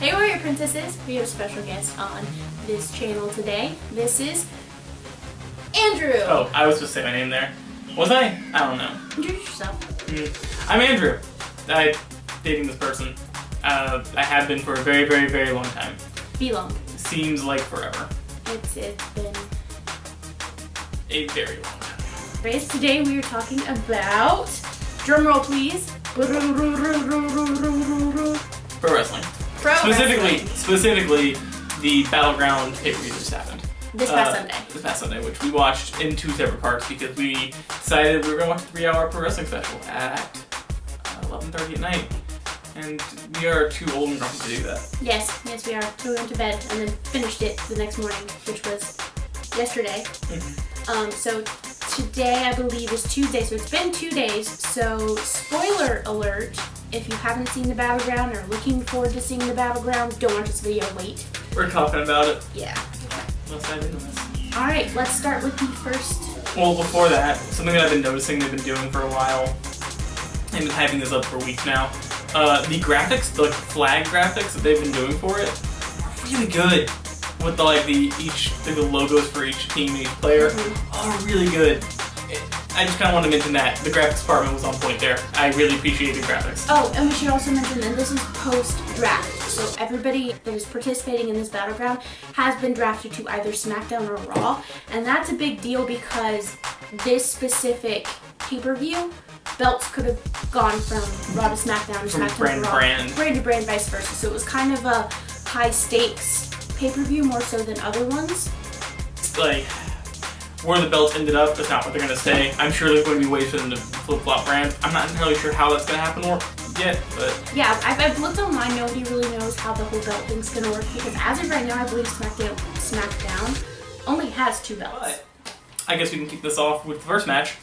Hey Warrior Princesses, we have a special guest on this channel today. This is Andrew. Oh, I was supposed to say my name there. Was I? I don't know. Introduce yourself. I'm Andrew. I'm dating this person. I have been for a very, very, very long time. Be long. Seems like forever. It's been a very long time. Today we are talking about, drum roll please, Pro wrestling. Specifically, the Battleground pay-per-view just happened. This past Sunday, which we watched in 2 separate parts because we decided we were going to watch a 3-hour pro wrestling special at 11:30 at night. And we are too old and grumpy to do that. Yes, we are. We went to bed and then finished it the next morning, which was yesterday. So today, I believe, is Tuesday, so it's been 2 days. So, spoiler alert, if you haven't seen the Battleground or looking forward to seeing the Battleground, don't watch this video, wait. We're talking about it. Yeah. Let's dive into this. Alright, let's start with the first. Well, before that, something that I've been noticing they've been doing for a while, and been hyping this up for weeks now, the graphics, the flag graphics that they've been doing for it, are really good. With the logos for each team, each player, are really good. I just kind of want to mention that the graphics department was on point there. I really appreciate the graphics. Oh, and we should also mention that this is post-draft. So everybody that is participating in this Battleground has been drafted to either SmackDown or Raw. And that's a big deal because this specific pay-per-view, belts could have gone from Raw to SmackDown, from SmackDown brand to Raw. Brand to brand, vice versa. So it was kind of a high-stakes pay-per-view more so than other ones. Like, where the belts ended up, that's not what they're going to stay. I'm sure there's going to be ways for them to flip-flop brands. I'm not entirely sure how that's going to happen yet, but... Yeah, I've looked online, nobody really knows how the whole belt thing's going to work, because as of right now, I believe SmackDown only has 2 belts. But I guess we can kick this off with the first match,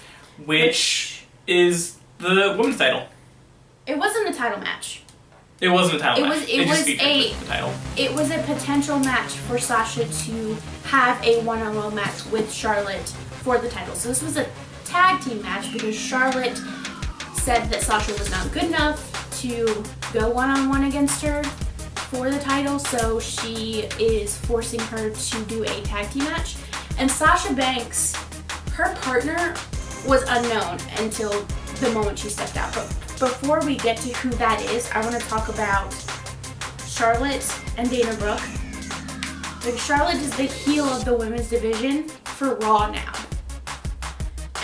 which is the women's title. It wasn't a title match. It wasn't a title match. It was a potential match for Sasha to have a one-on-one match with Charlotte for the title. So this was a tag team match because Charlotte said that Sasha was not good enough to go one-on-one against her for the title, so she is forcing her to do a tag team match. And Sasha Banks, her partner, was unknown until the moment she stepped out. But before we get to who that is, I want to talk about Charlotte and Dana Brooke. Like, Charlotte is the heel of the women's division for Raw now.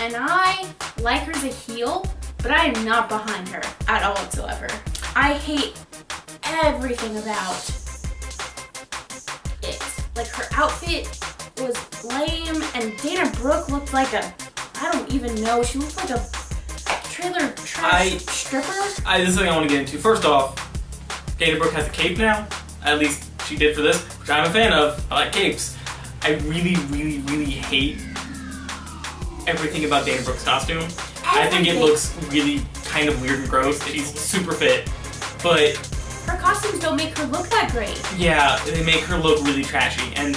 And I like her as a heel, but I am not behind her at all whatsoever. I hate everything about it. Like, her outfit was lame, and Dana Brooke looked like I don't even know, she looked like a trailer trash stripper? This is something I want to get into. First off, Dana Brooke has a cape now. At least she did for this, which I'm a fan of. I like capes. I really, really, really hate everything about Dana Brooke's costume. I think it looks really kind of weird and gross. She's super fit, but her costumes don't make her look that great. Yeah, they make her look really trashy. And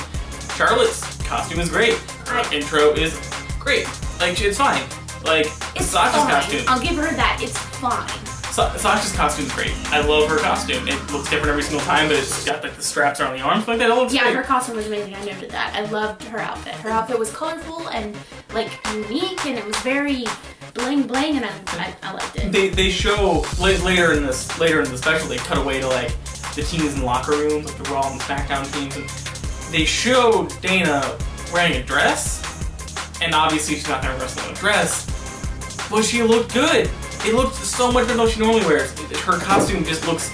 Charlotte's costume is great. Her intro is great. Like, it's fine. Like, it's Sasha's fine. costume. I'll give her that. It's fine. Sasha's costume's great. I love her costume. It looks different every single time, but it's got like the straps around the arms like that. It looks great. Her costume was amazing. I noted that. I loved her outfit. Her outfit was colorful and like unique, and it was very bling bling, and I liked it. They show later in the special, they cut away to like the teams in the locker rooms, like the Raw and SmackDown teams, and they show Dana wearing a dress, and obviously she's not gonna wrestle in a dress, but she looked good. It looked so much better than she normally wears. Her costume just looks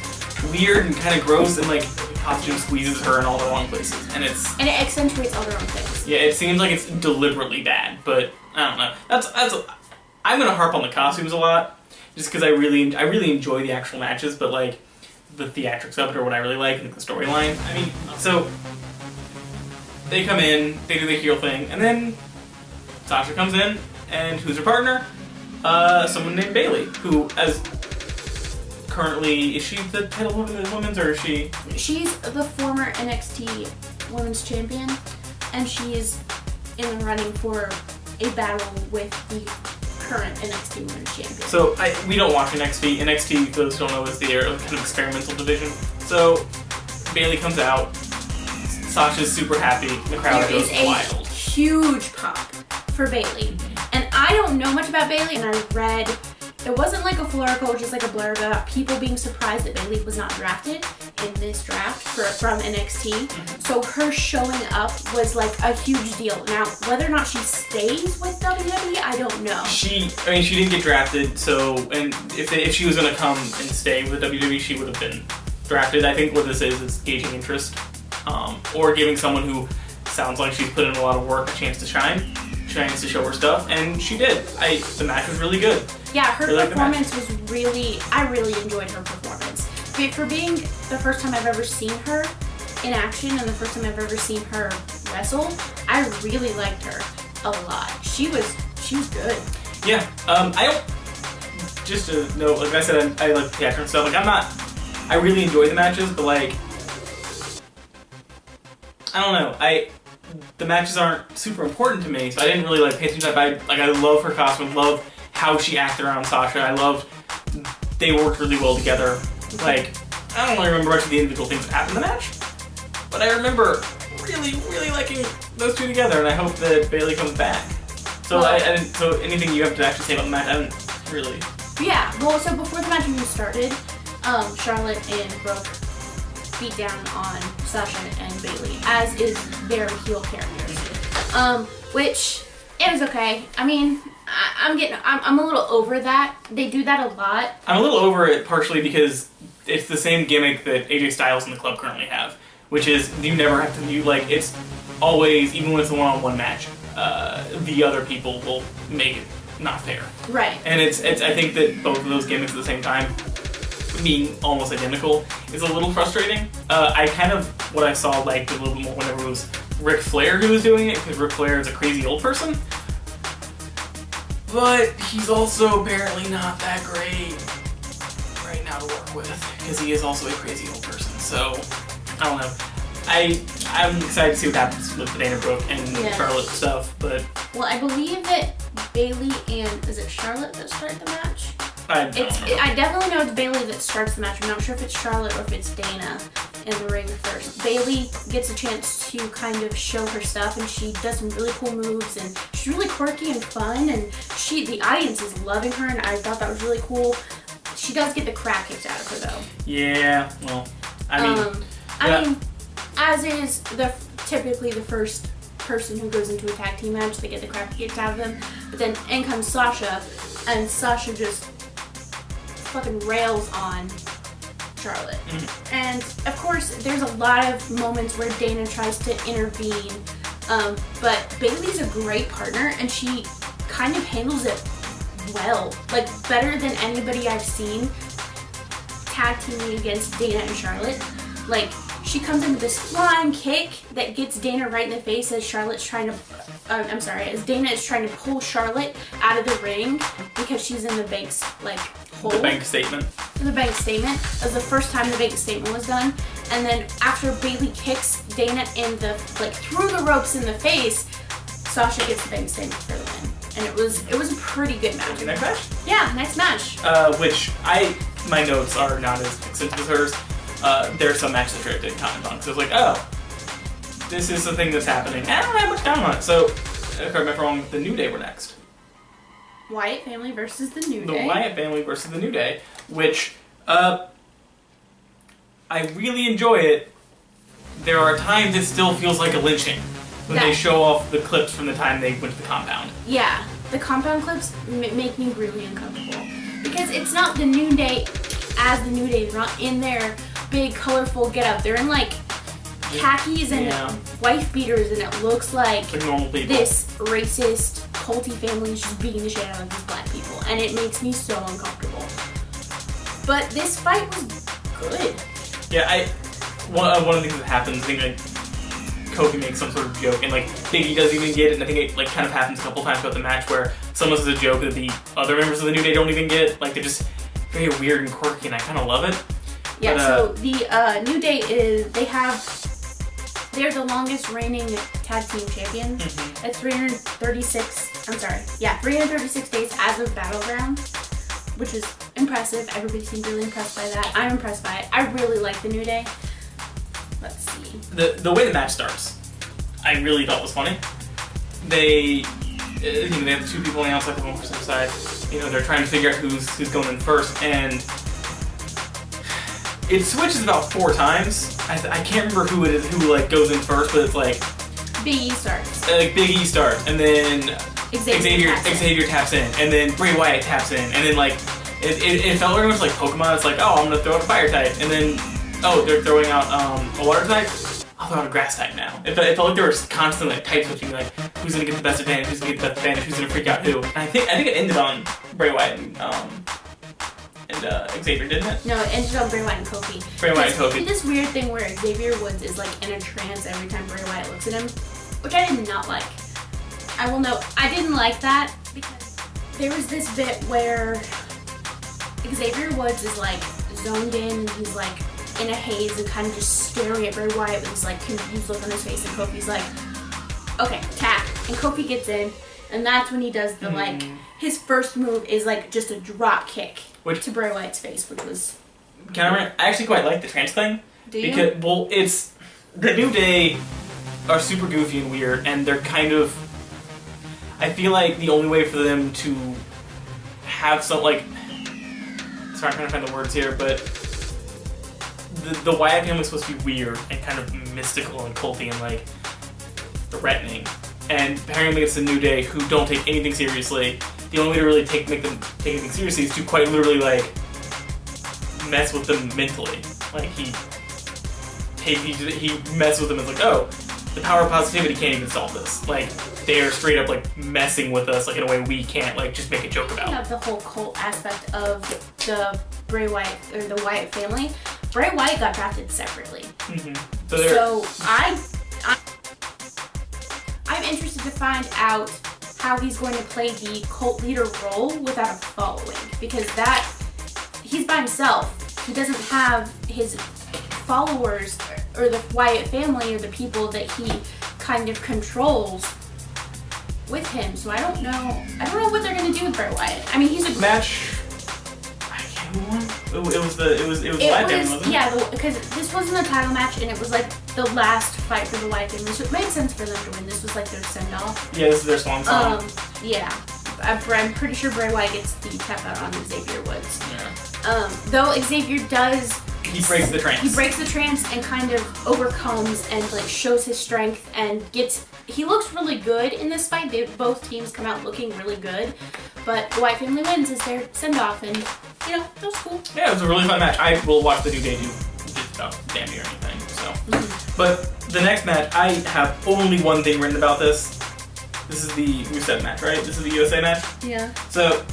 weird and kind of gross, and like the costume squeezes her in all the wrong places, and it accentuates all the wrong things. Yeah, it seems like it's deliberately bad, but I don't know. I'm gonna harp on the costumes a lot, just because I really enjoy the actual matches, but like the theatrics of it are what I really like, and the storyline. I mean, so they come in, they do the heel thing, and then Sasha comes in, and who's her partner? Someone named Bayley, who currently, is she the title women's, or is she? She's the former NXT Women's Champion, and she is in the running for a battle with the current NXT Women's Champion. So we don't watch NXT. NXT, for those who don't know, is the kind of experimental division. So Bailey comes out. Sasha's super happy. The crowd There goes is a wild. huge pop for Bailey. And I don't know much about Bailey, and I read it wasn't like a full article, just like a blurb about people being surprised that Bailey was not drafted in this draft from NXT. So her showing up was like a huge deal. Now, whether or not she stays with WWE, I don't know. She didn't get drafted, so, and if she was going to come and stay with WWE, she would have been drafted. I think what this is gauging interest, or giving someone who sounds like she's put in a lot of work a chance to shine, chance to show her stuff, and she did. The match was really good. Yeah, her really performance was I really enjoyed her performance. For being the first time I've ever seen her in action and the first time I've ever seen her wrestle, I really liked her a lot. She was good. Yeah, I don't, just to note, like I said, I like theater and stuff, like I really enjoy the matches, but like, I don't know, the matches aren't super important to me, so I didn't really like pay attention to that. I love her costume, love how she acted around Sasha. I loved they worked really well together. Like, I don't really remember much of the individual things that happened in the match, but I remember really, really liking those two together, and I hope that Bailey comes back. So so anything you have to actually say about the match, I haven't really. Yeah, well, so before the match even started, Charlotte and Brooke beat down on Sasha and Bailey, as is their heel characters. Which is okay. I mean, I'm a little over that. They do that a lot. I'm a little over it partially because it's the same gimmick that AJ Styles and the club currently have, which is you never have to it's always, even when it's a one-on-one match, the other people will make it not fair. Right. And I think that both of those gimmicks at the same time, being almost identical, is a little frustrating. I kind of, what I saw, liked a little bit more whenever it was Ric Flair who was doing it, because Ric Flair is a crazy old person. But he's also apparently not that great right now to work with, because he is also a crazy old person. So, I don't know. I'm excited to see what happens with the Dana Brooke and Charlotte stuff, but... Well, I believe that Bailey and... Is it Charlotte that started the match? I definitely know it's Bailey that starts the match. I'm not sure if it's Charlotte or if it's Dana in the ring first. Bailey gets a chance to kind of show her stuff, and she does some really cool moves, and she's really quirky and fun, and the audience is loving her, and I thought that was really cool. She does get the crap kicked out of her, though. Yeah, well, I mean, as is typically the first person who goes into a tag team match, they get the crap kicked out of them. But then in comes Sasha, and Sasha just fucking rails on Charlotte. Mm-hmm. And of course, there's a lot of moments where Dana tries to intervene, but Bailey's a great partner, and she kind of handles it well, like better than anybody I've seen tag teaming against Dana and Charlotte. Like, she comes in with this flying kick that gets Dana right in the face as Dana is trying to pull Charlotte out of the ring because she's in the bank's, hole. The bank statement. The bank statement. That was the first time the bank statement was done. And then after Bailey kicks Dana through the ropes in the face, Sasha gets the bank statement for the win. And it was a pretty good match. Next match? Yeah, next match. Which my notes are not as extensive as hers. There are some matches that I didn't comment on, because I was like, oh, this is the thing that's happening. And I don't have much time on it. So, if I remember wrong, the New Day were next. Wyatt family versus the New Day. The Wyatt family versus the New Day, which, I really enjoy it. There are times it still feels like a lynching when they show off the clips from the time they went to the compound. Yeah, the compound clips make me really uncomfortable. Because it's not the New Day as the New Day. They're not in their big, colorful getup. They're in, khakis and wife beaters, and it looks like normal people. This racist, culty family is just beating the shit out of these black people. And it makes me so uncomfortable. But this fight was good. Yeah, one of the things that happens, I think, Kofi makes some sort of joke, and Biggie doesn't even get it, and I think it kind of happens a couple times throughout the match where someone says a joke that the other members of the New Day don't even get. They're just very weird and quirky, and I kind of love it. Yeah, but, so the New Day they're the longest reigning tag team champions. Mm-hmm. At 336 days as of Battleground, which is impressive. Everybody seemed really impressed by that. I'm impressed by it. I really like the New Day. let's see. The way the match starts, I really thought was funny. They have the two people on the outside, the one person inside. They're trying to figure out who's going in first, and it switches about 4 times. I can't remember who it is who like goes in first, but it's like Big E starts. Big E starts, and then Xavier taps in, and then Bray Wyatt taps in, and then like it felt very much like Pokemon. It's like, oh, I'm gonna throw out a fire type, and then they're throwing out a water type. I'll throw out a grass type now. It felt like they were constantly like type switching, like who's gonna get the best advantage, who's gonna get the best advantage, who's gonna freak out who. And I think it ended on Bray Wyatt and Xavier, didn't it? No, it ended on Bray Wyatt and Kofi. Bray Wyatt and Kofi. He did this weird thing where Xavier Woods is like in a trance every time Bray Wyatt looks at him, which I did not like. I will note, I didn't like that because there was this bit where Xavier Woods is like zoned in and he's like in a haze and kind of just staring at Bray Wyatt with this like confused look on his face, and Kofi's like, okay, tap. And Kofi gets in, and that's when he does the like, his first move is like just a drop kick to Bray Wyatt's face, which was... I actually quite like the trance thing. Do you? Because, well, it's... The New Day are super goofy and weird, and they're kind of... I feel like the only way for them to have some, like... Sorry, I'm trying to find the words here, but... The Wyatt family is supposed to be weird and kind of mystical and culty and, like, threatening. And apparently it's the New Day who don't take anything seriously. The only way to really make them take anything seriously is to quite literally, like, mess with them mentally. Like, he messes with them and is like, oh, the power of positivity can't even solve this. Like, they are straight up, like, messing with us, like, in a way we can't, like, just make a joke about. You have the whole cult aspect of the Bray Wyatt, or the Wyatt family. Bray Wyatt got drafted separately. So I'm interested to find out how he's going to play the cult leader role without a following, because he's by himself. He doesn't have his followers or the Wyatt family or the people that he kind of controls with him. So I don't know what they're going to do with Bray Wyatt. I mean, he's a match. It was Wyatt family, wasn't it? Yeah, because this wasn't a title match, and it was like the last fight for the Wyatt family, so it made sense for them to win. This was like their send-off. Yeah, this is their swan song. Yeah. I'm pretty sure Bray Wyatt gets the tap out on Xavier Woods. Yeah. Though Xavier does... He breaks the trance. He breaks the trance and kind of overcomes and like shows his strength and gets... He looks really good in this fight. Both teams come out looking really good. But the Wyatt family wins as their send-off, and, that was cool. Yeah, it was a really fun match. I will watch the New Day do just about damn near anything, so. But the next match, I have only one thing written about this. This is the Rusev match, right? This is the USA match? Yeah. So,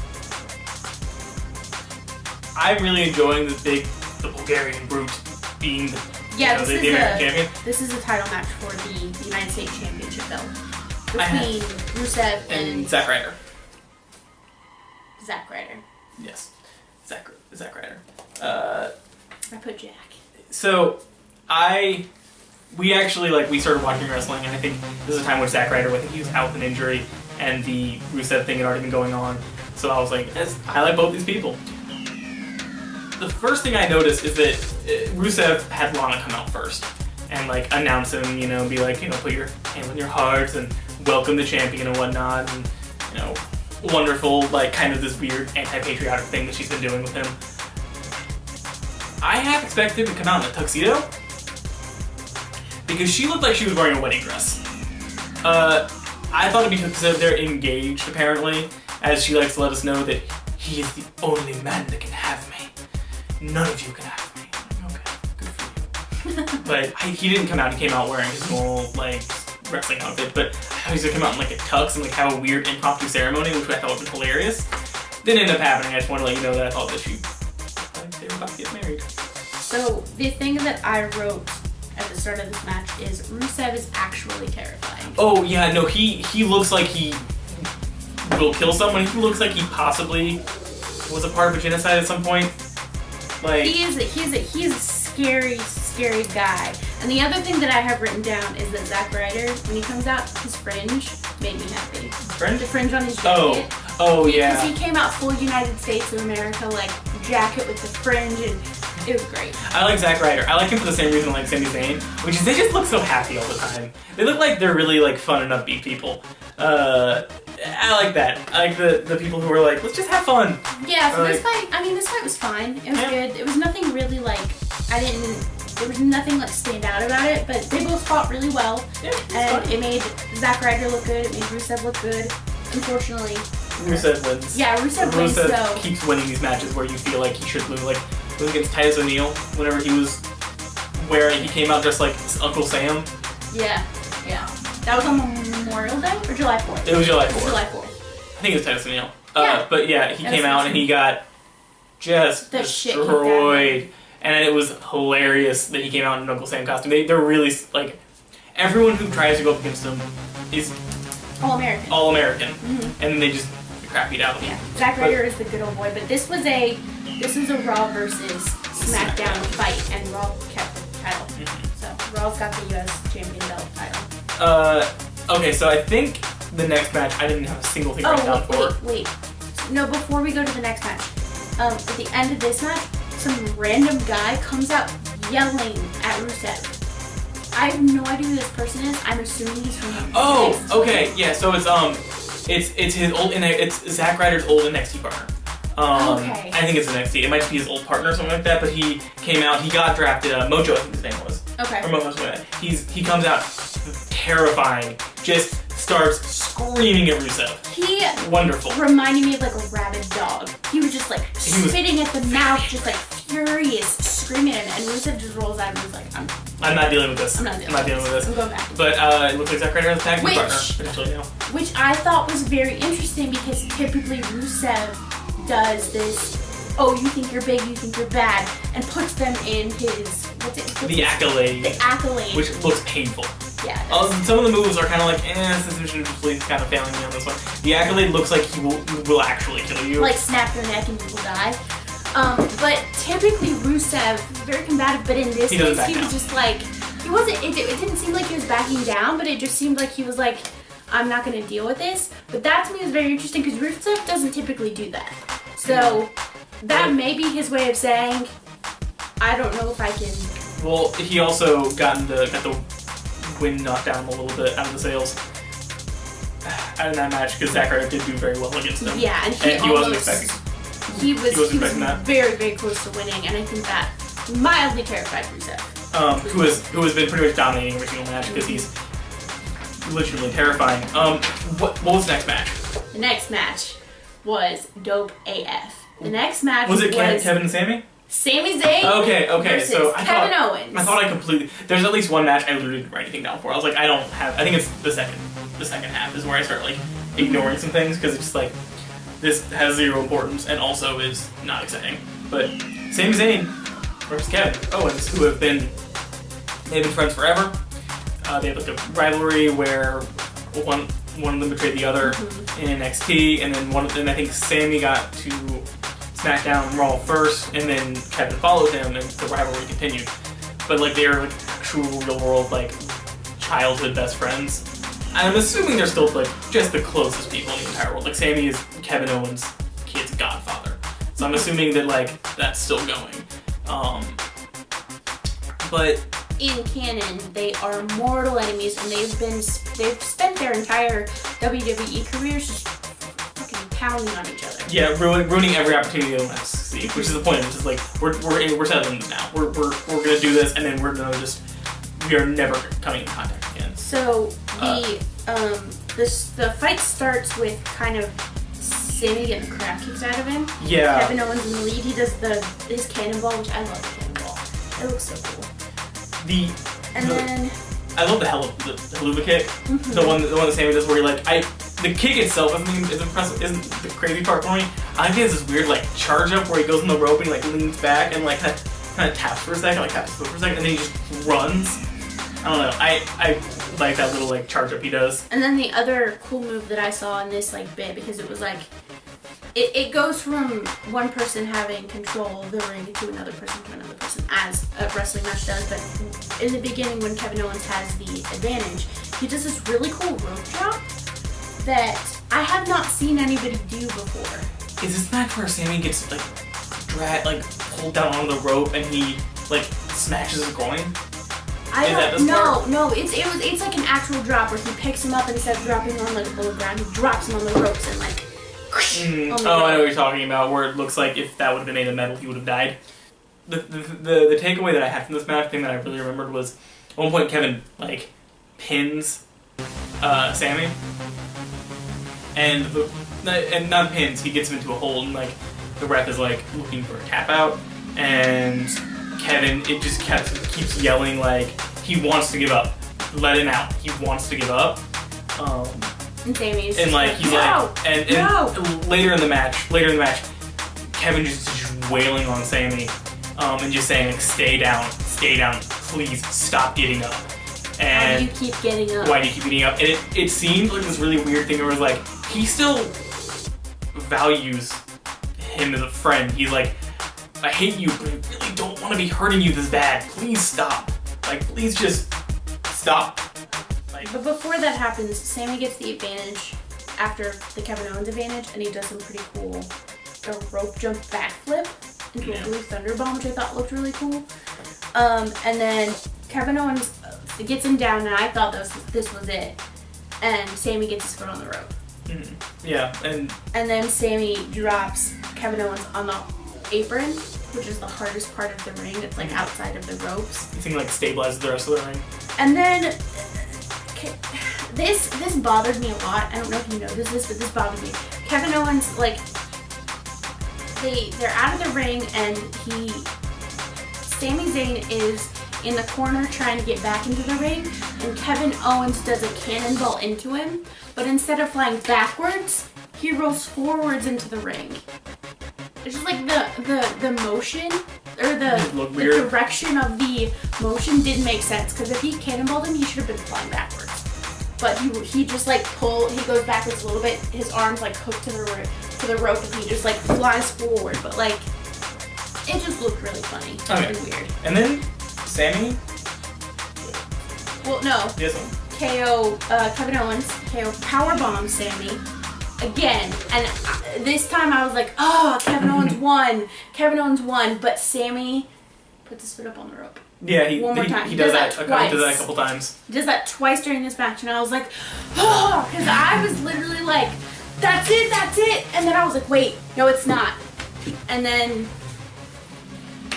I'm really enjoying the Bulgarian Brute being the American champion. This is a title match for the United States Championship belt between Rusev and Zack Ryder. Zack Ryder. Yes, Zack Ryder. I put Jack. So, we actually, we started watching wrestling, and I think this is a time when Zack Ryder, I think he was out with an injury, and the Rusev thing had already been going on. So I was like, I like both these people. The first thing I noticed is that Rusev had Lana come out first and announce him, be like, put your hand on your hearts and welcome the champion and whatnot, and wonderful, kind of this weird anti-patriotic thing that she's been doing with him. I half expected him to come out in a tuxedo because she looked like she was wearing a wedding dress. I thought it'd be because they're engaged, apparently, as she likes to let us know that he is the only man that can have me. None of you can have me. Okay, good for you. But he didn't come out. He came out wearing his normal, wrestling outfit. But I thought he was gonna come out in, a tux and, have a weird impromptu ceremony, which I thought would be hilarious. Didn't end up happening. I just want to let you know that I thought that they were about to get married. So, the thing that I wrote at the start of this match is Rusev is actually terrifying. Oh, yeah, no, he looks like he will kill someone. He looks like he possibly was a part of a genocide at some point. He's a scary, scary guy. And the other thing that I have written down is that Zack Ryder, when he comes out, his fringe made me happy. Fringe? The fringe on his jacket. Oh, yeah. Because he came out full United States of America, jacket with the fringe, and It was great. I like Zack Ryder. I like him for the same reason I like Sami Zayn, which is they just look so happy all the time. They look like they're really like fun and upbeat people. I like that. I like the people who are like, let's just have fun. Yeah, so this fight, I mean, this fight was fine. It was good. It was nothing really like, there was nothing like stand out about it, but they both fought really well. Yeah, and it made Zack Ryder look good, it made Rusev look good. Unfortunately. Rusev wins. Yeah, Rusev wins, so. Rusev keeps winning these matches where you feel like he should lose. Like, it was against Titus O'Neil, whenever he came out dressed like Uncle Sam. Yeah. That was on Memorial Day or July 4th? It was July 4th. July 4th. I think it was Titus O'Neil. Yeah. But yeah, he came out and he got just destroyed. And it was hilarious that he came out in an Uncle Sam costume. They're really, like, everyone who tries to go up against him is All-American. All-American. Mm-hmm. And they just crap beat out of him. Yeah, Zack Ryder is the good old boy, but this was a Raw versus SmackDown fight, and Raw kept the title. Mm-hmm. So Raw's got the U.S. Champion belt title. Okay, so I think the next match, I didn't have a single thing written down for. Wait. No, before we go to the next match, at the end of this match, some random guy comes out yelling at Rusev. I have no idea who this person is. I'm assuming he's from. Oh, okay, yeah. So it's his old, it's Zack Ryder's old NXT partner. Okay. I think it's NXT. It might be his old partner or something like that. But he came out. He got drafted. Mojo, I think his name was. Okay. Or Mojo, something like that. He comes out terrifying. Just starts screaming at Rusev. He wonderful. Reminded me of like a rabid dog. He was just like spitting at the mouth, just like furious, screaming at him, and Rusev just rolls out and he's like, I'm not dealing with this. I'm not dealing with this. I'm going back. But it looks like Zack Ryder has a tag team partner potentially now. Which I thought was very interesting because typically Rusev does this, oh, you think you're big, you think you're bad, and puts them in his, the accolade. The accolade. Which looks painful. Yeah. Some of the moves are kind of like, this mission is kind of failing me on this one. The accolade looks like he will actually kill you. Like snap your neck and you will die. But typically Rusev, very combative, but in this case he was just like, it didn't seem like he was backing down, but it just seemed like he was like, I'm not going to deal with this. But that to me was very interesting because Rusev doesn't typically do that. So that may be his way of saying, I don't know if I can. Well, he also got the wind knocked down a little bit out of the sails out of that match because Zack Ryder did do very well against him. Yeah, and he wasn't expecting. He was very, very close to winning, and I think that mildly terrified Rusev. Who has been pretty much dominating every single match because he's legitimately terrifying. What was the next match? The next match was dope AF. The next match was Kevin and Sami? Sami Zayn. Okay. So Kevin Owens. I thought I completely. There's at least one match I literally didn't write anything down for. I was like, I think it's the second half is where I start like ignoring some things because it's just like this has zero importance and also is not exciting. But Sami Zayn versus Kevin Owens, who they've been friends forever. They have like a rivalry where one of them betrayed the other in NXT, and then I think Sami got to SmackDown and Raw first, and then Kevin followed him, and the rivalry continued. But like they're like true real world like childhood best friends. And I'm assuming they're still like just the closest people in the entire world. Like Sami is Kevin Owens' kid's godfather, so I'm assuming that like that's still going. But in canon, they are mortal enemies, and they've spent their entire WWE careers just fucking pounding on each other. Yeah, ruining every opportunity they want to succeed, which is the point. It's just like we're settling this now. We're gonna do this, and then we are never coming in contact again. So the fight starts with kind of Sami getting the crap kicked out of him. Yeah. Kevin Owens in the lead. He does his cannonball, which I love the cannonball. It looks so cool. I love the haluva kick. The one that Sami does where he like the kick itself isn't impressive. Isn't the crazy part for me? I think it's this weird like charge up where he goes on the rope and he like leans back and like kind of taps for a second, like taps his foot for a second, and then he just runs. I don't know. I like that little like charge up he does. And then the other cool move that I saw in this like bit, because it was like it goes from one person having control of the ring to another person as a wrestling match does. But in the beginning, when Kevin Owens has the advantage, he does this really cool rope drop that I have not seen anybody do before. Is this match where Sami gets like pulled down on the rope and he like smashes his groin? No, it's like an actual drop where he picks him up and instead of dropping on like the ground, he drops him on the ropes and like. I know what you're talking about. Where it looks like if that would have been made of metal, he would have died. The takeaway that I had from this match, thing that I really remembered was at one point Kevin like pins Sammy, and not pins. He gets him into a hold and like the ref is like looking for a tap out, and Kevin keeps yelling like he wants to give up. Let him out. He wants to give up. And Sammy's and like he's no, like and no. later in the match, Kevin just wailing on Sammy, and just saying like stay down, please stop getting up. And why do you keep getting up? Why do you keep getting up? And it seemed like this really weird thing where it was like he still values him as a friend. He's like, I hate you, but I really don't want to be hurting you this bad. Please stop. Like, please just stop. But before that happens, Sammy gets the advantage after the Kevin Owens advantage, and he does some pretty cool rope jump backflip into a blue thunder bomb, which I thought looked really cool. And then Kevin Owens gets him down, and I thought this was it. And Sammy gets his foot on the rope. Mm-hmm. Yeah, and then Sammy drops Kevin Owens on the apron, which is the hardest part of the ring. It's like outside of the ropes. You think like stabilizes the rest of the ring. And then this bothered me a lot. I don't know if you noticed this, but this bothered me. Kevin Owens, like, they're out of the ring, and Sami Zayn is in the corner trying to get back into the ring, and Kevin Owens does a cannonball into him, but instead of flying backwards, he rolls forwards into the ring. It's just like the motion, or the direction of the motion didn't make sense, because if he cannonballed him, he should have been flying backwards. But he just like he goes backwards a little bit, his arms like hooked to the rope, and he just like flies forward. But like, it just looked really funny and weird. And then Sammy? Well, no. Yes. KO Kevin Owens, KO powerbomb Sammy again, and this time I was like, oh, Kevin Owens won, but Sammy puts his foot up on the rope. Yeah, he does that a couple times. He does that twice during this match, and I was like, oh, because I was literally like, that's it, and then I was like, wait, no, it's not. And then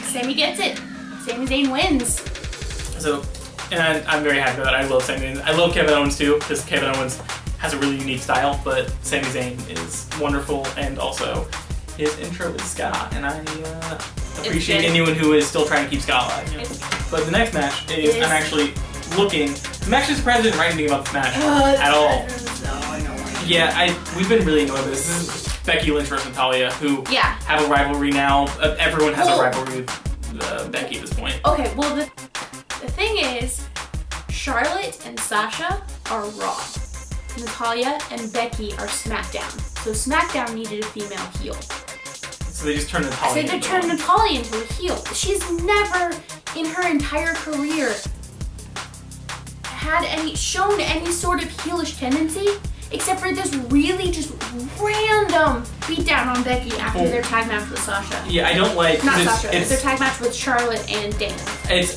Sammy gets it. Sami Zayn wins. So, and I'm very happy with that. I love Sami Zayn. I love Kevin Owens too, because Kevin Owens has a really unique style, but Sami Zayn is wonderful, and also his intro is ska, and I appreciate anyone who is still trying to keep ska alive. You know? But the next match is, I'm actually looking. I'm actually surprised I didn't write anything about this match at all. Yeah, we've been really annoyed with this. This is Becky Lynch versus Natalya, who have a rivalry now. Everyone has a rivalry with Becky at this point. Okay, well the thing is, Charlotte and Sasha are Raw. Natalya and Becky are SmackDown. So SmackDown needed a female heel. So they just turned Natalya into a heel. She's never in her entire career shown any sort of heelish tendency, except for this really just random beatdown on Becky after their tag match with Sasha. Yeah, I don't like... It's their tag match with Charlotte and Dana.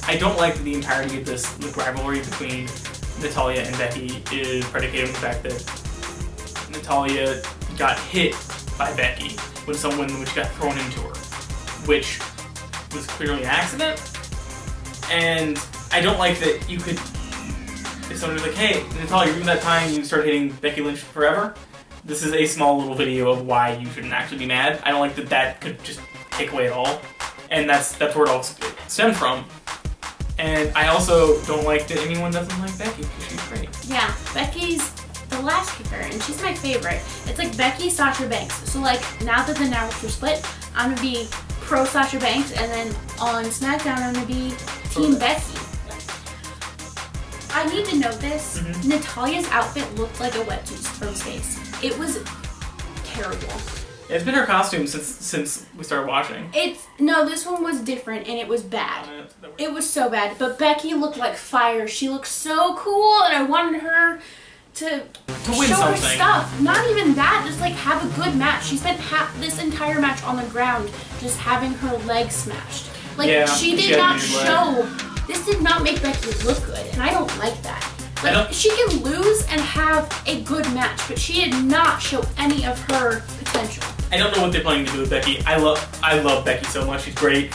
I don't like the entirety of this rivalry between Natalya and Becky is predicated on the fact that Natalya got hit by Becky when she got thrown into her, which was clearly an accident. And I don't like that you could... If someone was like, hey, Natalya, remember that time you started hitting Becky Lynch forever? This is a small little video of why you shouldn't actually be mad. I don't like that could just take away it all. And that's where it all stemmed from. And I also don't like that anyone doesn't like Becky, because she's great. Yeah, Becky's the last kicker, and she's my favorite. It's like Becky, Sasha Banks. So like, now that the networks are split, I'm gonna be pro Sasha Banks, and then on SmackDown, I'm gonna be Team Becky. I need to note this. Mm-hmm. Natalya's outfit looked like a wetsuit from space. It was terrible. It's been her costume since we started watching. This one was different, and it was bad. It was so bad. But Becky looked like fire. She looked so cool, and I wanted her to win show her something. stuff. Not even that, just like have a good match. She spent this entire match on the ground just having her leg smashed. Like Yeah, she she did had a not injured show. This did not make Becky look good, and I don't like that. Like she can lose and have a good match, but she did not show any of her potential. I don't know what they're planning to do with Becky. I love Becky so much. She's great.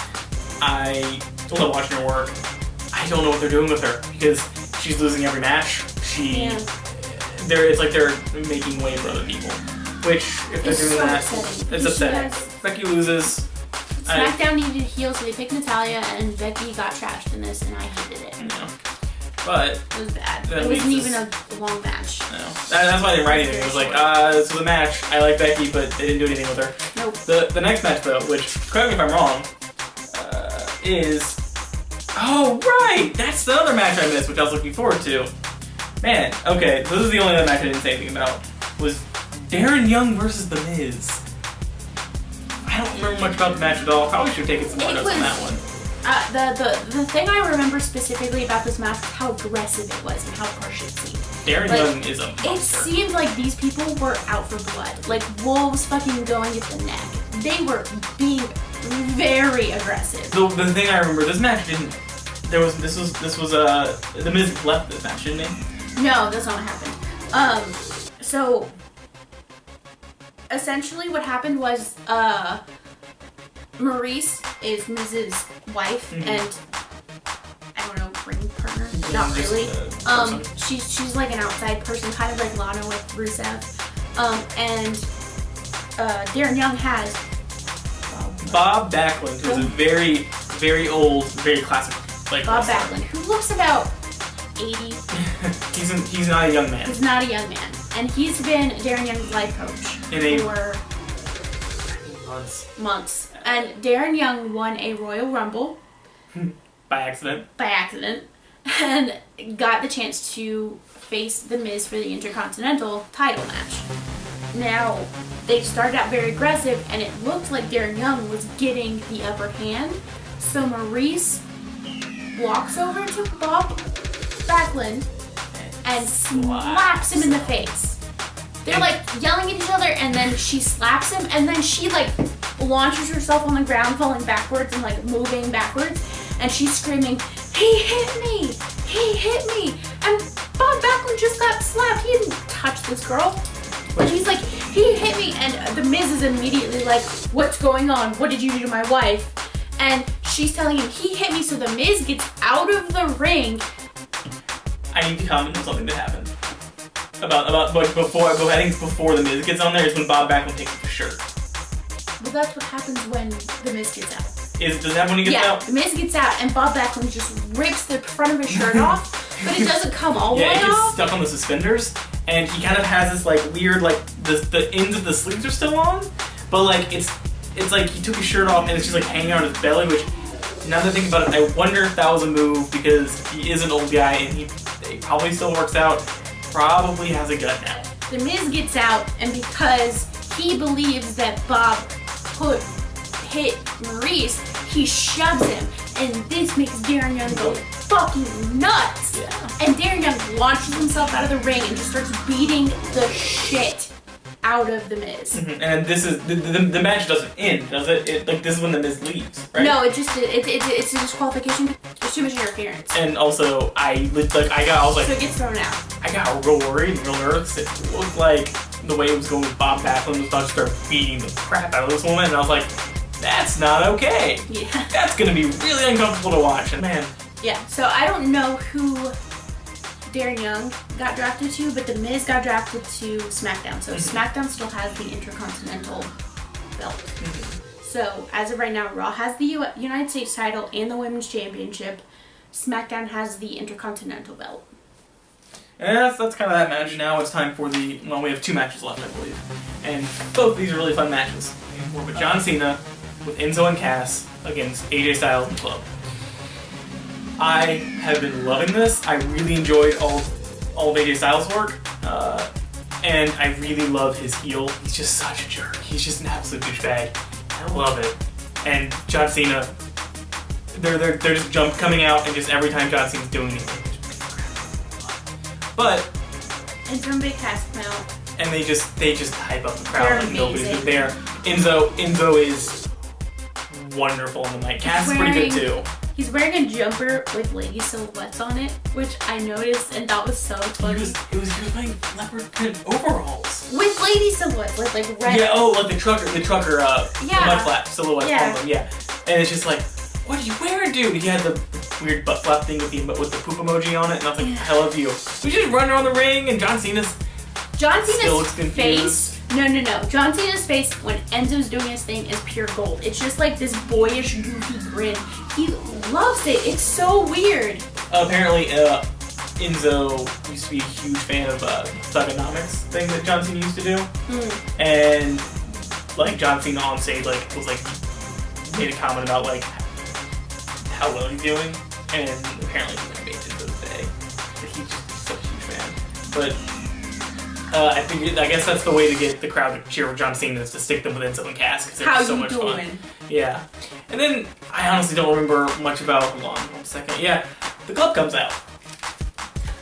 I love watching her work. I don't know what they're doing with her because she's losing every match. It's like they're making way for other people. Which, if they're doing that, it's upsetting. Becky loses. SmackDown needed a heel, so they picked Natalya, and Becky got trashed in this, and I hated it. Yeah. But it was bad. It wasn't even a long match. No. That's why they didn't write anything. It was like, this was a match. I like Becky, but they didn't do anything with her. Nope. The next match, though, which, correct me if I'm wrong, is... Oh, right! That's the other match I missed, which I was looking forward to. Man, okay, so this is the only other match I didn't say anything about. Was Darren Young versus The Miz. I don't remember much about the match at all. Probably should have taken some more notes on that one. The thing I remember specifically about this match was how aggressive it was and how harsh it seemed. Darren Young is a monster. It seemed like these people were out for blood. Like wolves fucking going at the neck. They were being very aggressive. The thing I remember, this match didn't... This was The Miz left this match, didn't he? No, that's not what happened. So... essentially what happened was, Maurice is Miz's wife and I don't know, ring partner? Not really. She's like an outside person, kind of like Lana with Rusev. And Darren Young has Bob Backlund, who's a very, very old, very classic Bob Backlund, who looks about 80. He's not a young man. He's not a young man. And he's been Darren Young's life coach for months. And Darren Young won a Royal Rumble. By accident. And got the chance to face The Miz for the Intercontinental title match. Now, they started out very aggressive, and it looked like Darren Young was getting the upper hand. So Maurice walks over to Bob Backlund and slaps him in the face. They're like yelling at each other, and then she slaps him, and then she like launches herself on the ground, falling backwards and like moving backwards, and she's screaming, "He hit me! He hit me!" And Bob Backlund just got slapped. He didn't touch this girl. But he's like, "He hit me," and The Miz is immediately like, "What's going on? What did you do to my wife?" And she's telling him, "He hit me," so The Miz gets out of the ring. I need to comment on something that happened. But before The Miz gets on there is when Bob Backlund takes off his shirt. Well, that's what happens when The Miz gets out. Does that happen when he gets out? Yeah, The Miz gets out and Bob Backlund just rips the front of his shirt off, but it doesn't come all the way off. Yeah, it gets stuck on the suspenders, and he kind of has this like weird, like the ends of the sleeves are still on, but like it's like he took his shirt off and it's just like hanging out his belly, which now that I think about it, I wonder if that was a move because he is an old guy and he probably still works out, probably has a gut now. The Miz gets out, and because he believes that Bob hit Maurice, he shoves him, and this makes Darren Young go fucking nuts. Yeah. And Darren Young launches himself out of the ring and just starts beating the shit out of The Miz. Mm-hmm. And this is the match doesn't end, does it? Like this is when The Miz leaves, right? No, it's a disqualification. There's too much interference. And also, I was like, so it gets thrown out. I got real worried and real nervous. It looked like the way it was going with Bob Backlund was about to start beating the crap out of this woman, and I was like, that's not okay. Yeah. That's gonna be really uncomfortable to watch, and man. Yeah. So I don't know who Darren Young got drafted to, but The Miz got drafted to SmackDown. So SmackDown still has the Intercontinental belt. So as of right now, Raw has the United States title and the Women's Championship. SmackDown has the Intercontinental belt. And that's kind of that match. Now it's time for we have 2 matches left, I believe. And both of these are really fun matches. We're with John Cena, with Enzo and Cass, against AJ Styles and Club. I have been loving this. I really enjoyed all of AJ Styles' work. And I really love his heel. He's just such a jerk. He's just an absolute douchebag. I love it. And John Cena, they're just coming out, and just every time John Cena's doing anything, but Enzo and Big Cass come out. And they just hype up the crowd They're like nobody's amazing. been there. Enzo is wonderful in the mic. Cass is pretty good too. He's wearing a jumper with lady silhouettes on it, which I noticed and that was so funny. He was wearing leopard print overalls. With lady silhouettes, like red. Yeah, like the trucker, the Yeah. mud flap silhouettes Yeah. on them, yeah. And it's just like, what are you wearing, dude? He had the weird butt flap thing with the poop emoji on it, and I was like, I love you. We just run around the ring, and John Cena's still looks confused. face. No. John Cena's face when Enzo's doing his thing is pure gold. It's just like this boyish, goofy grin. He loves it. It's so weird. Apparently, Enzo used to be a huge fan of Thugonomics thing that John Cena used to do, and like John Cena on stage was made a comment about like how well he's doing, and apparently he's like made it to this day. He's just such a huge fan. But I guess that's the way to get the crowd to cheer for John Cena is to stick them with Enzo and Cass because they're so much fun. Yeah. And then I honestly don't remember much about. Hold on 1 second. Yeah, the club comes out.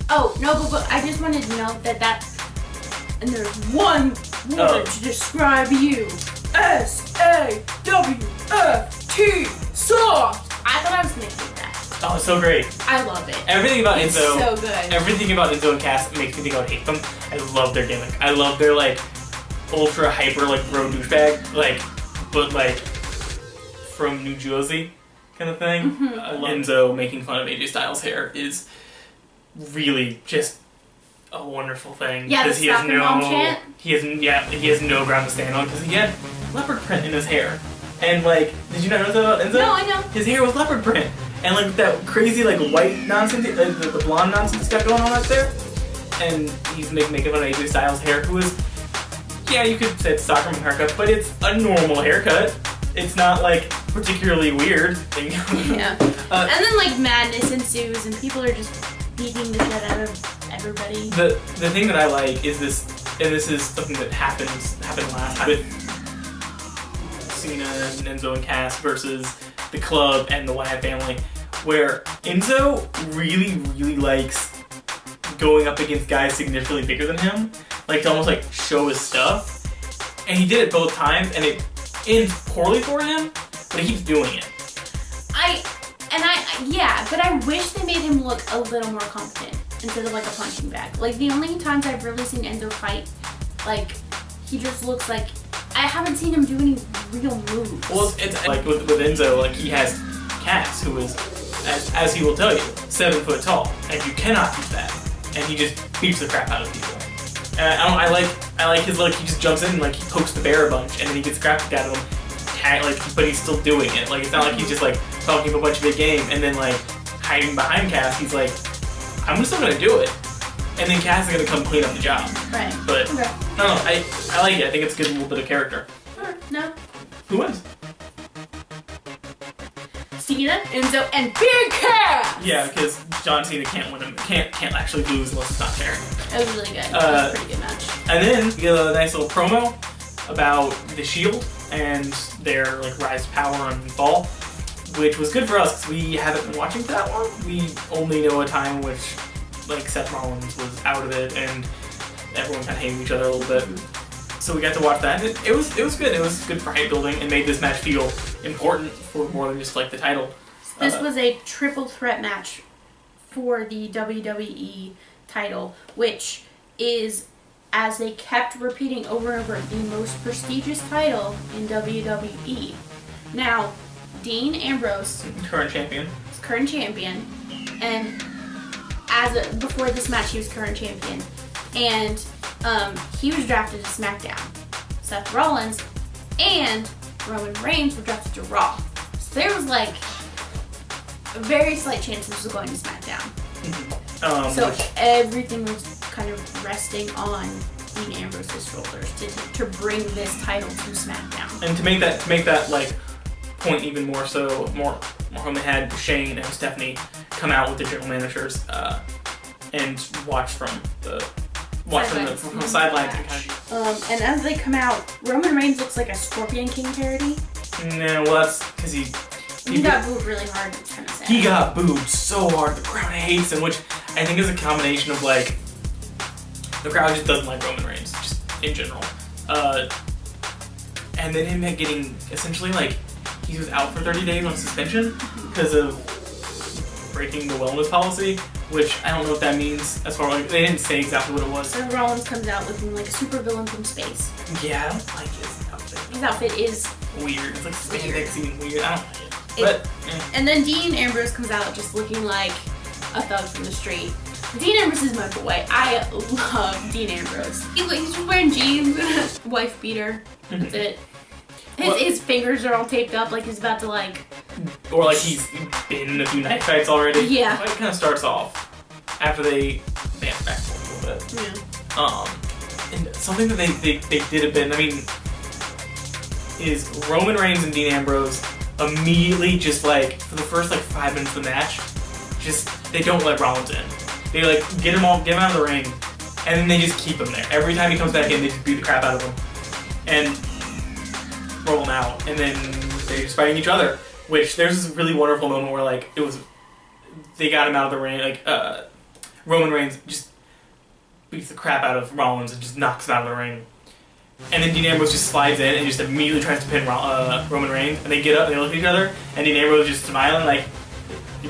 Oh no, but I just wanted to note that and there's one word to describe you. SAWFT soft. I thought I was gonna do that. Oh, it's so great. I love it. Everything about It's Enzo. so good. Everything about Enzo and Cass makes me think I would hate them. I love their gimmick. I love their like ultra hyper like bro douchebag but from New Jersey kind of thing. I love Enzo making fun of AJ Styles' hair is really just a wonderful thing. Yeah, the he has Soccer Mom chant. he has no ground to stand on because he had leopard print in his hair. And like, did you not know that about Enzo? No, I know. His hair was leopard print. And like that crazy like white nonsense, the blonde nonsense got going on up there. And he's making fun of AJ Styles' hair, who is, yeah, you could say it's a soccer mom haircut, but it's a normal haircut. It's not like particularly weird. Yeah. And then like madness ensues and people are just beating the shit out of everybody. The thing that I like is this, and this is something that happened last time with Cena and Enzo and Cass versus the club and the Wyatt family, where Enzo really, really likes going up against guys significantly bigger than him, like to almost like show his stuff. And he did it both times, and it ends poorly for him, but he keeps doing it. But I wish they made him look a little more competent instead of like a punching bag. Like the only times I've really seen Enzo fight, like he just looks like I haven't seen him do any real moves. Well, it's like with Enzo, like he has Cass, who is, as he will tell you, 7 foot tall, and you cannot beat that. And he just beats the crap out of people. And I like his like he just jumps in and like he pokes the bear a bunch, and then he gets crap kicked out of him. But he's still doing it. Like it's not like he's just like talking a bunch of big game and then like hiding behind Cass. He's like, I'm still gonna do it, and then Cass is gonna come clean up the job. Right. But okay. no, I like it. I think it's a good little bit of character. No. Who wins? Cena, Enzo, and Big Cass. Yeah, because John Cena can't win him. Can't actually lose unless it's not fair. It was really good. It was a pretty good match. And then we get a nice little promo about the Shield and their like rise to power and fall, which was good for us because we haven't been watching for that long. We only know a time in which like Seth Rollins was out of it and everyone kind of hated each other a little bit. So we got to watch that. And it was good. It was good for hype building and made this match feel important for more than just like the title. This was a triple threat match for the WWE title, which is, as they kept repeating over and over, the most prestigious title in WWE. Now, Dean Ambrose, Current champion, and before this match, he was current champion, and he was drafted to SmackDown. Seth Rollins and Roman Reigns were drafted to Raw. So there was like a very slight chance this was going to SmackDown. So everything was kind of resting on Dean Ambrose's shoulders to bring this title to SmackDown. And to make that like point even more so, more when they had Shane and Stephanie come out with the general managers and watch from the sidelines and kind of. And as they come out, Roman Reigns looks like a Scorpion King parody. No, well that's because he got booed really hard. It's kind of sad. He got booed so hard. The crowd hates him, which I think is a combination of like The crowd just doesn't like Roman Reigns, just in general. And then him getting essentially like he was out for 30 days on suspension because of breaking the wellness policy, which I don't know what that means as far as like they didn't say exactly what it was. So Rollins comes out looking like a supervillain from space. Yeah, I don't like his outfit. His outfit is Weird. It's like spandexy and weird. I don't like it. But and then Dean Ambrose comes out just looking like a thug from the street. Dean Ambrose is my boy. I love Dean Ambrose. He's just wearing jeans, wife beater. That's it. His fingers are all taped up like he's about to like... Or like he's been in a few knife fights already. Yeah. It kind of starts off after they vamp back a little bit. Yeah. And something that they did a bit, I mean, is Roman Reigns and Dean Ambrose immediately just like, for the first like 5 minutes of the match, just, they don't let Rollins in. They like, get him out of the ring, and then they just keep him there. Every time he comes back in, they just beat the crap out of him. And roll him out, and then they're just fighting each other. Which there's this really wonderful moment where like they got him out of the ring, like Roman Reigns just beats the crap out of Rollins and just knocks him out of the ring, and then Dean Ambrose just slides in and just immediately tries to pin Roman Reigns, and they get up and they look at each other, and Dean Ambrose is just smiling like,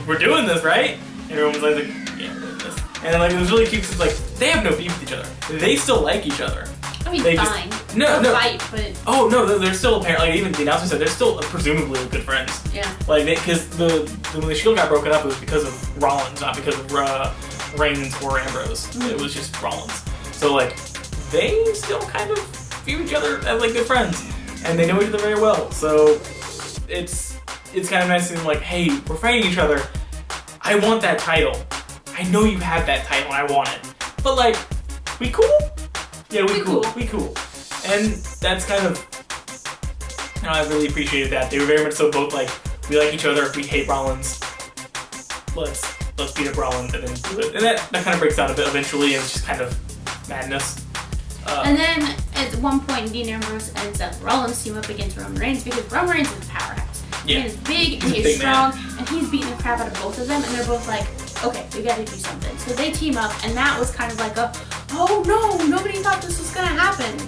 "We're doing this, right?" And everyone's like, "Yeah, we're doing this." And then like it was really cute because like they have no beef with each other, they still like each other. I mean, they fine. Just, no. Fight, but... Oh no, they're still apparently. Like, even the announcer said they're still presumably good friends. Yeah. Like because when the Shield got broken up, it was because of Rollins, not because of Reigns or Ambrose. Mm-hmm. It was just Rollins. So like they still kind of view each other as like good friends, and they know each other very well. So it's kind of nice to be like, hey, we're fighting each other. I want that title. I know you have that title, and I want it. But like, we cool? Yeah, we cool. We cool. And that's kind of, I really appreciated that. They were very much so both like, we like each other, we hate Rollins. Let's beat up Rollins and then do it. And that kind of breaks down a bit eventually, and it's just kind of madness. And then at one point, Dean Ambrose and Seth Rollins team up against Roman Reigns because Roman Reigns is a powerhouse. Yeah. He is big, he is strong, and he's beating the crap out of both of them, and they're both like, okay, we gotta do something. So they team up, and that was kind of like oh no, nobody thought this was gonna happen.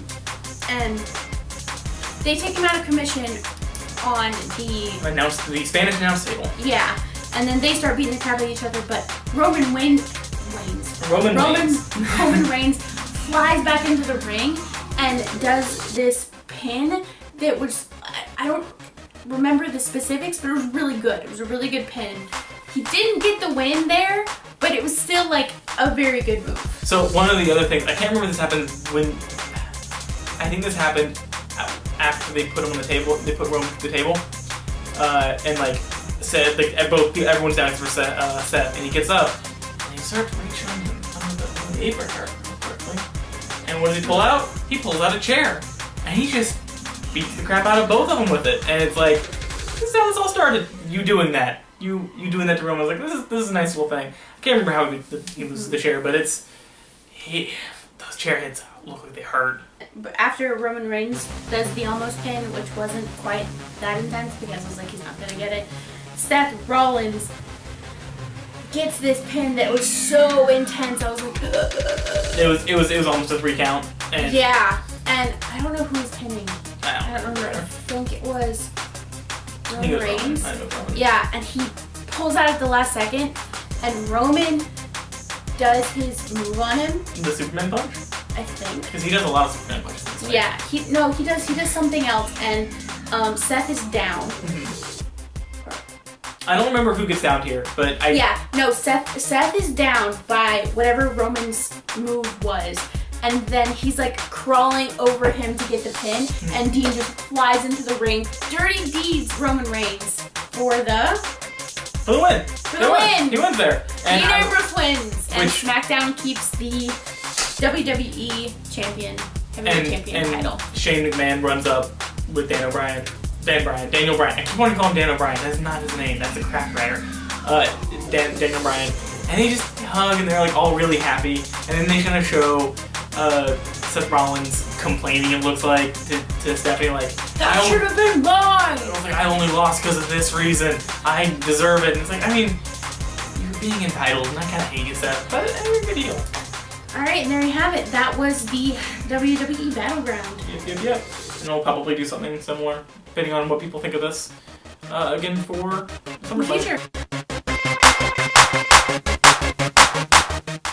And they take him out of commission on the Spanish announce table. Yeah, and then they start beating the crap out of each other, but Roman Reigns flies back into the ring and does this pin that was, I don't remember the specifics, but it was really good. It was a really good pin. He didn't get the win there, but it was still like a very good move. So one of the other things, I can't remember if this happened I think this happened after they put him on the table, they put Roman to the table, and like said, like everyone's down for Seth, and he gets up, and he starts reaching under the apron correctly. And what does he pull out? He pulls out a chair, and he just beats the crap out of both of them with it. And it's like, this is how this all started. You doing that. You doing that to Roman. I was like, this is a nice little thing. I can't remember how he loses the chair, but those chair hits look like they hurt. But after Roman Reigns does the almost pin, which wasn't quite that intense because I was like, he's not gonna get it, Seth Rollins gets this pin that was so intense. I was like, ugh. It was almost a 3 count. And yeah, and I don't know who he's pinning. I don't remember. Right. I think it was Roman Reigns. Roman. Yeah, and he pulls out at the last second, and Roman does his move on him. The Superman punch? I think. Because he does a lot of Superman punches. Like. Yeah, he does something else, and Seth is down. Mm-hmm. I don't remember who gets down here, but Seth is down by whatever Roman's move was. And then he's like crawling over him to get the pin, and Dean just flies into the ring. Dirty deeds, Roman Reigns for the win. He wins there. And Dean Ambrose wins, and SmackDown keeps the WWE heavyweight champion title. Shane McMahon runs up with Daniel Bryan. I keep wanting to call him Dan O'Brien. That's not his name. That's a crap writer. Daniel Bryan, and they just hug, and they're like all really happy. And then they kind of show Seth Rollins complaining, it looks like, to Stephanie, like, that should have been mine! I was like, I only lost because of this reason. I deserve it. And it's like, I mean, you're being entitled, and I kind of hate you, Seth, but it's a good deal. Alright, and there you have it. That was the WWE Battleground. Yep. And we'll probably do something similar, depending on what people think of this, again for In the SummerSlam. future.